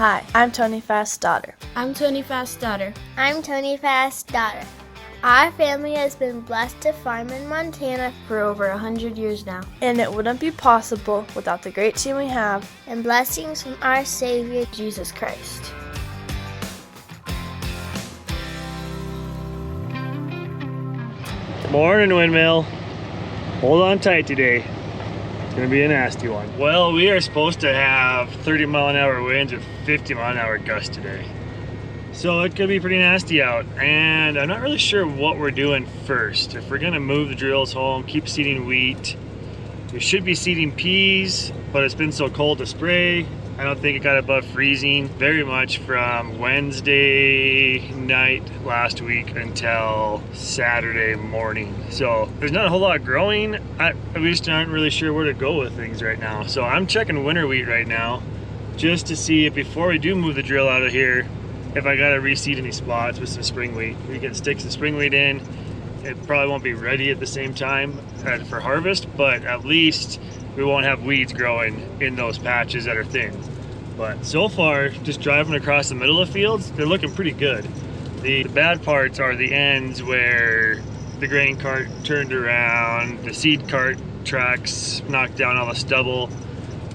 Hi, I'm Tony Fast's daughter. I'm Tony Fast's daughter. I'm Tony Fast's daughter. Our family has been blessed to farm in Montana For over 100 years now. And it wouldn't be possible without the great team we have and blessings from our Savior, Jesus Christ. Morning, windmill. Hold on tight today. It's gonna be a nasty one. Well, we are supposed to have 30-mile-an-hour winds with 50-mile-an-hour gusts today. So it could be pretty nasty out. And I'm not really sure what we're doing first. If we're gonna move the drills home, keep seeding wheat. We should be seeding peas, but it's been so cold to spray. I don't think it got above freezing very much from Wednesday night last week until Saturday morning. So there's not a whole lot growing. We just aren't really sure where to go with things right now. So I'm checking winter wheat right now just to see if before we do move the drill out of here, if I gotta reseed any spots with some spring wheat. We can stick some spring wheat in. It probably won't be ready at the same time for harvest, but at least we won't have weeds growing in those patches that are thin. But so far, just driving across the middle of fields, they're looking pretty good. The bad parts are the ends where the grain cart turned around, the seed cart tracks knocked down all the stubble,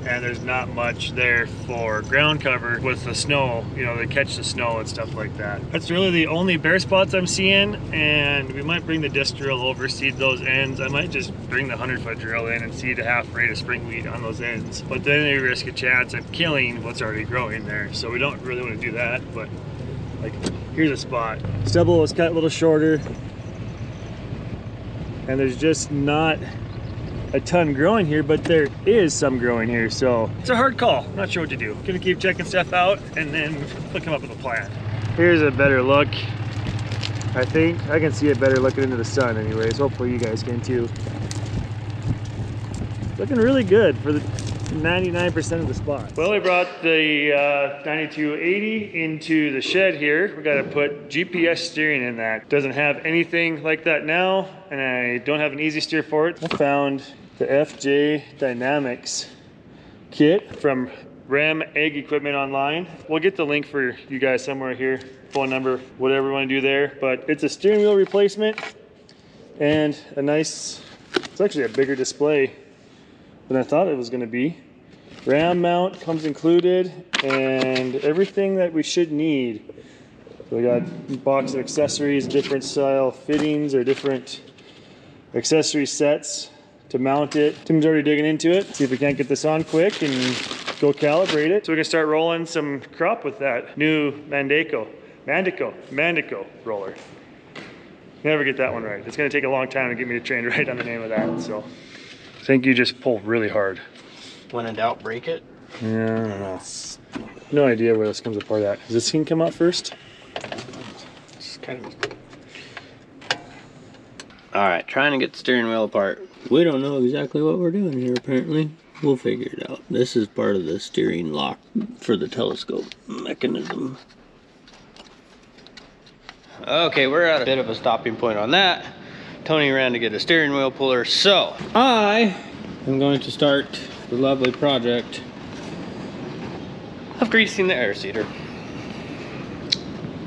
and there's not much there for ground cover with the snow, you know, they catch the snow and stuff like that. That's really the only bare spots I'm seeing, and we might bring the disc drill over, seed those ends. I might just bring the 100-foot drill in and seed a half rate of spring wheat on those ends. But then they risk a chance of killing what's already growing there. So we don't really want to do that, but like, here's a spot. Stubble was cut a little shorter, and there's just not a ton growing here, but there is some growing here, so it's a hard call. I'm not sure what to do. Gonna keep checking stuff out and then we'll come up with a plan. Here's a better look. I think I can see it better looking into the sun anyways. Hopefully you guys can too. Looking really good for the 99% of the spots. Well, we brought the 9280 into the shed here. We got to put GPS steering in that. Doesn't have anything like that now, and I don't have an easy steer for it. I found the FJ Dynamics kit from Ram Ag Equipment online. We'll get the link for you guys somewhere here, phone number, whatever you want to do there. But it's a steering wheel replacement and a nice, it's actually a bigger display than I thought it was going to be. Ram mount comes included and everything that we should need. We got a box of accessories, different style fittings or different accessory sets to mount it. Tim's already digging into it. See if we can't get this on quick and go calibrate it. So we can start rolling some crop with that new Mandico roller. Never get that one right. It's gonna take a long time to get me to train right on the name of that. So I think you just pull really hard. When in doubt, break it. Yeah, I don't know. No idea where this comes apart at. Does this thing come out first? It's kind of. All right, trying to get the steering wheel apart. We don't know exactly what we're doing here, apparently. We'll figure it out. This is part of the steering lock for the telescope mechanism. Okay, we're at a bit of a stopping point on that. Tony ran to get a steering wheel puller, so I am going to start the lovely project of greasing the air seeder.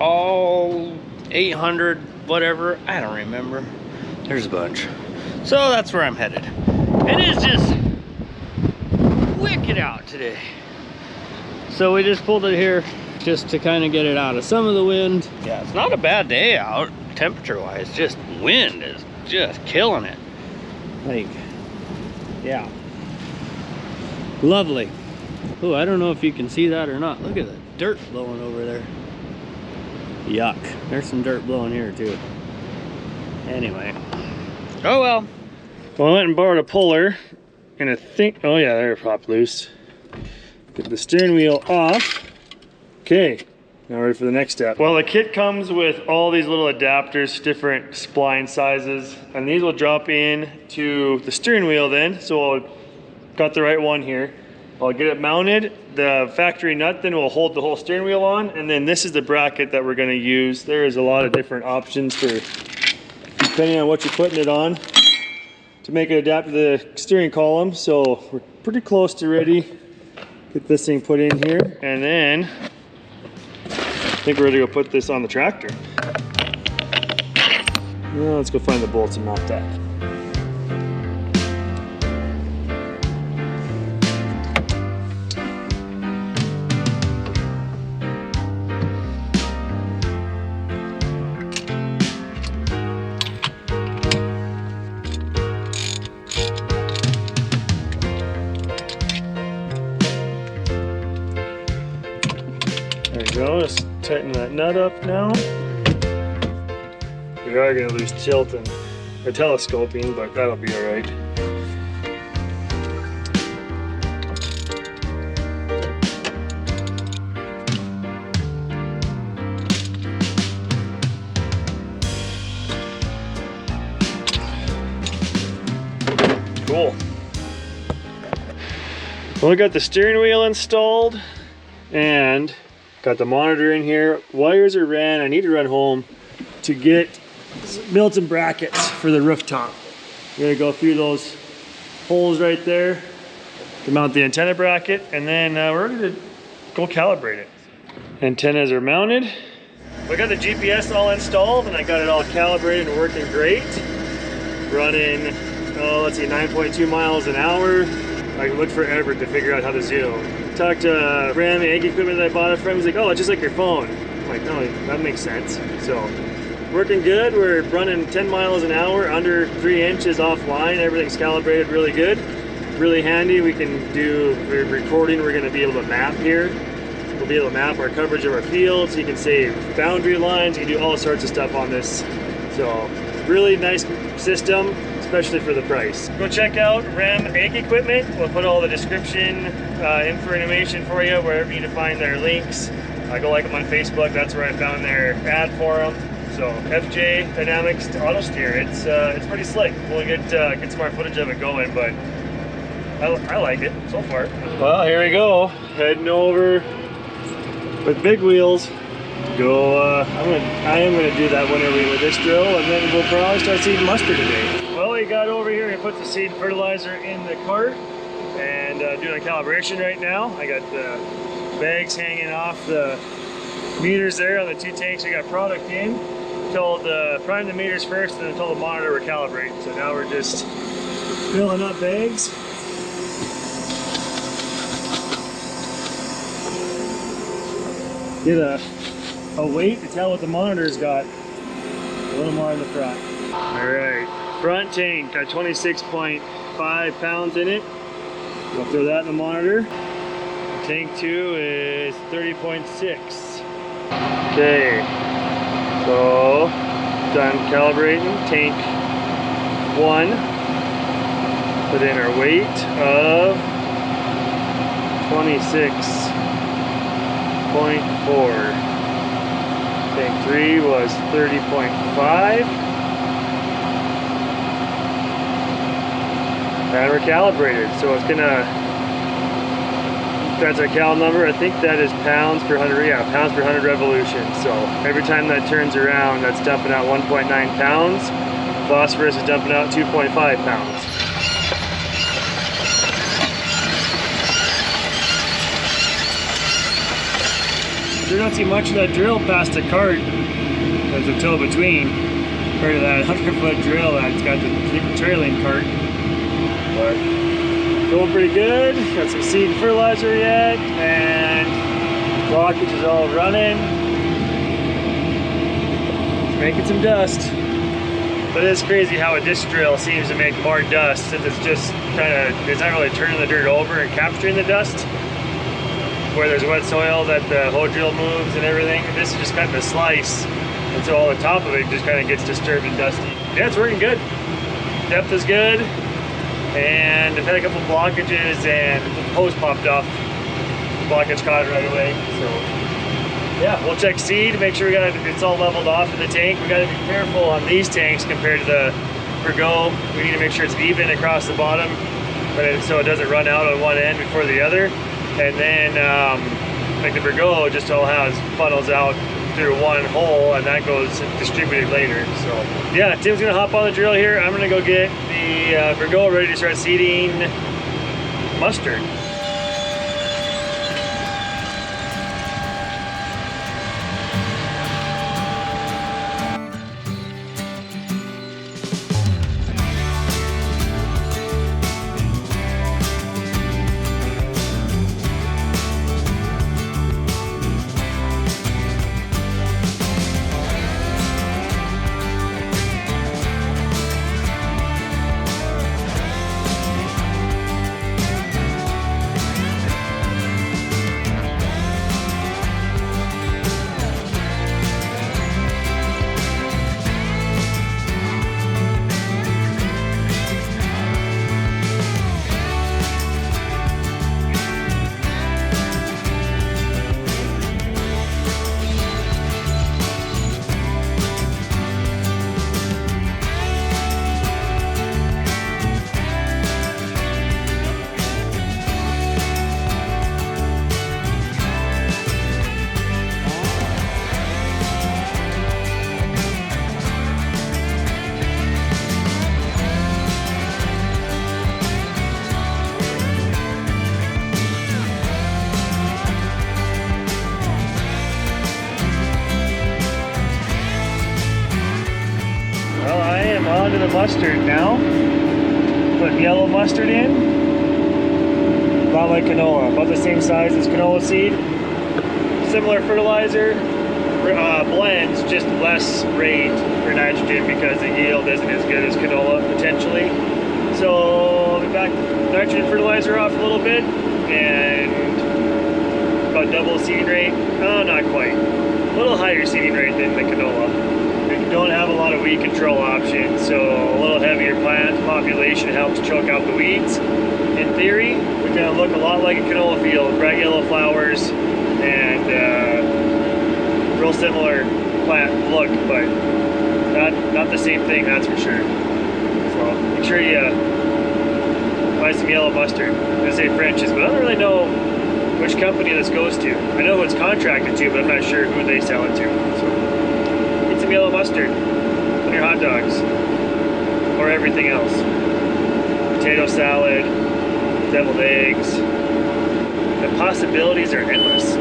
All 800 whatever, I don't remember. There's a bunch. So that's where I'm headed. It is just wicked out today. So we just pulled it here just to kind of get it out of some of the wind. Yeah, it's not a bad day out temperature wise, just wind is just killing it. Like, yeah. Lovely. Oh, I don't know if you can see that or not. Look at the dirt blowing over there. Yuck. There's some dirt blowing here too. Anyway. Oh well. Well, I went and borrowed a puller, and I think, oh yeah, they're popped loose. Get the steering wheel off. Okay, now ready for the next step. Well, the kit comes with all these little adapters, different spline sizes, and these will drop in to the steering wheel then. So I'll got the right one here. I'll get it mounted. The factory nut then will hold the whole steering wheel on, and then this is the bracket that we're gonna use. There is a lot of different options for, depending on what you're putting it on, to make it adapt to the steering column. So we're pretty close to ready. Get Get this thing put in here, and then I think we're ready to go put this on the tractor. Now let's go find the bolts and mount that. There we go, let's tighten that nut up now. We are going to lose tilt and telescoping, but that'll be alright. Cool. Well, we got the steering wheel installed and got the monitor in here. Wires are ran. I need to run home to get build some brackets for the rooftop. We're gonna go through those holes right there to mount the antenna bracket, and then we're ready to go calibrate it. Antennas are mounted. I got the GPS all installed and I got it all calibrated and working great. Running, let's see, 9.2 miles an hour. I looked forever to figure out how to zero. Talked to Ram Ag Equipment that I bought it from. He's like, oh, it's just like your phone. I'm like, no, that makes sense. So, working good. We're running 10 miles an hour, under 3 inches offline. Everything's calibrated really good. Really handy. We can do recording. We're going to be able to map here. We'll be able to map our coverage of our fields. You can save boundary lines. You can do all sorts of stuff on this. So, really nice system, especially for the price. Go check out Ram Ag Equipment. We'll put all the description information for you wherever you need to find their links. Go like them on Facebook. That's where I found their ad for them. So FJ Dynamics Auto Steer. It's pretty slick. We'll get some more footage of it going, but I like it so far. Well, here we go. Heading over with big wheels. Go. I am gonna do that winter wheat with this drill, and then we'll probably start seeding mustard today. Well, we got over here and put the seed fertilizer in the cart, and doing a calibration right now. I got the bags hanging off the meters there on the 2 tanks. We got product in. Told prime the meters first, and then told the monitor we're calibrating. So now we're just filling up bags. Get a weight to tell what the monitor's got. A little more in the front. All right, front tank got 26.5 pounds in it. We'll throw that in the monitor. Tank 2 is 30.6. Okay, so done calibrating. Tank 1, put in our weight of 26.4. Tank 3 was 30.5. And we're calibrated, so it's gonna, that's our cal number. I think that is pounds per 100, yeah, pounds per 100 revolutions. So every time that turns around, that's dumping out 1.9 pounds. Phosphorus is dumping out 2.5 pounds. You don't see much of that drill past the cart. There's a toe between, compared to that 100-foot drill that's got the trailing cart. But going pretty good. Got some seed and fertilizer yet, and blockage is all running. It's making some dust. But it's crazy how a disc drill seems to make more dust, since it's just kind of, it's not really turning the dirt over and capturing the dust. Where there's wet soil that the hoe drill moves and everything. This is just kind of a slice, and so all the top of it just kind of gets disturbed and dusty. Yeah, it's working good. Depth is good, and I've had a couple blockages and the hose popped off. The blockage caught it right away. So yeah, we'll check seed, make sure it's all leveled off in the tank. We got to be careful on these tanks compared to the Virgo. We need to make sure it's even across the bottom, so it doesn't run out on one end before the other. And then, like the Virgo just all has funnels out through one hole, and that goes distributed later. So yeah, Tim's gonna hop on the drill here. I'm gonna go get the Virgo ready to start seeding mustard. on to the mustard now. Put yellow mustard in. About like canola, about the same size as canola seed. Similar fertilizer. Blends, just less rate for nitrogen because the yield isn't as good as canola potentially. So I'll be back nitrogen fertilizer off a little bit and about double the seeding rate. Oh, not quite. A little higher seeding rate than the canola. We don't have a lot of weed control options, so a little heavier plant population helps choke out the weeds. In theory, we're going to look a lot like a canola field, bright yellow flowers and real similar plant look, but not the same thing, that's for sure. So make sure you buy some yellow mustard. I'm gonna say French's, but I don't really know which company this goes to. I know who it's contracted to, but I'm not sure who they sell it to. So get some yellow mustard on your hot dogs or everything else. Potato salad, deviled eggs. The possibilities are endless.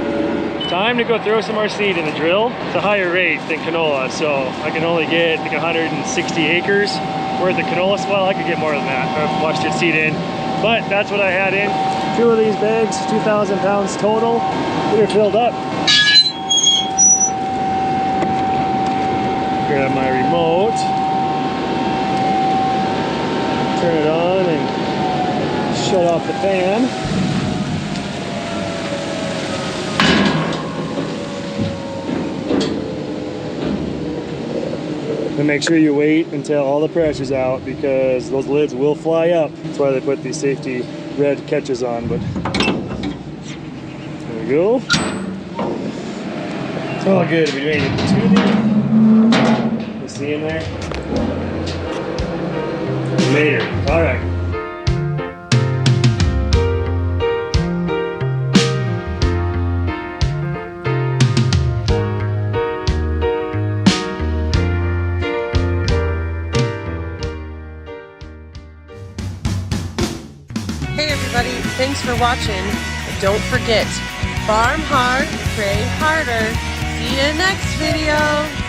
Time to go throw some more seed in the drill. It's a higher rate than canola, so I can only get like 160 acres worth of canola. Well, I could get more than that. I've mustard seed in, but that's what I had in. 2 of these bags, 2,000 pounds total. They're filled up. Grab my remote, turn it on, and shut off the fan. And make sure you wait until all the pressure's out because those lids will fly up. That's why they put these safety red catches on, but there we go. It's all good. We made it to the, you see in there? We made it. All right. Hey everybody, thanks for watching. And don't forget, farm hard, pray harder. See you next video.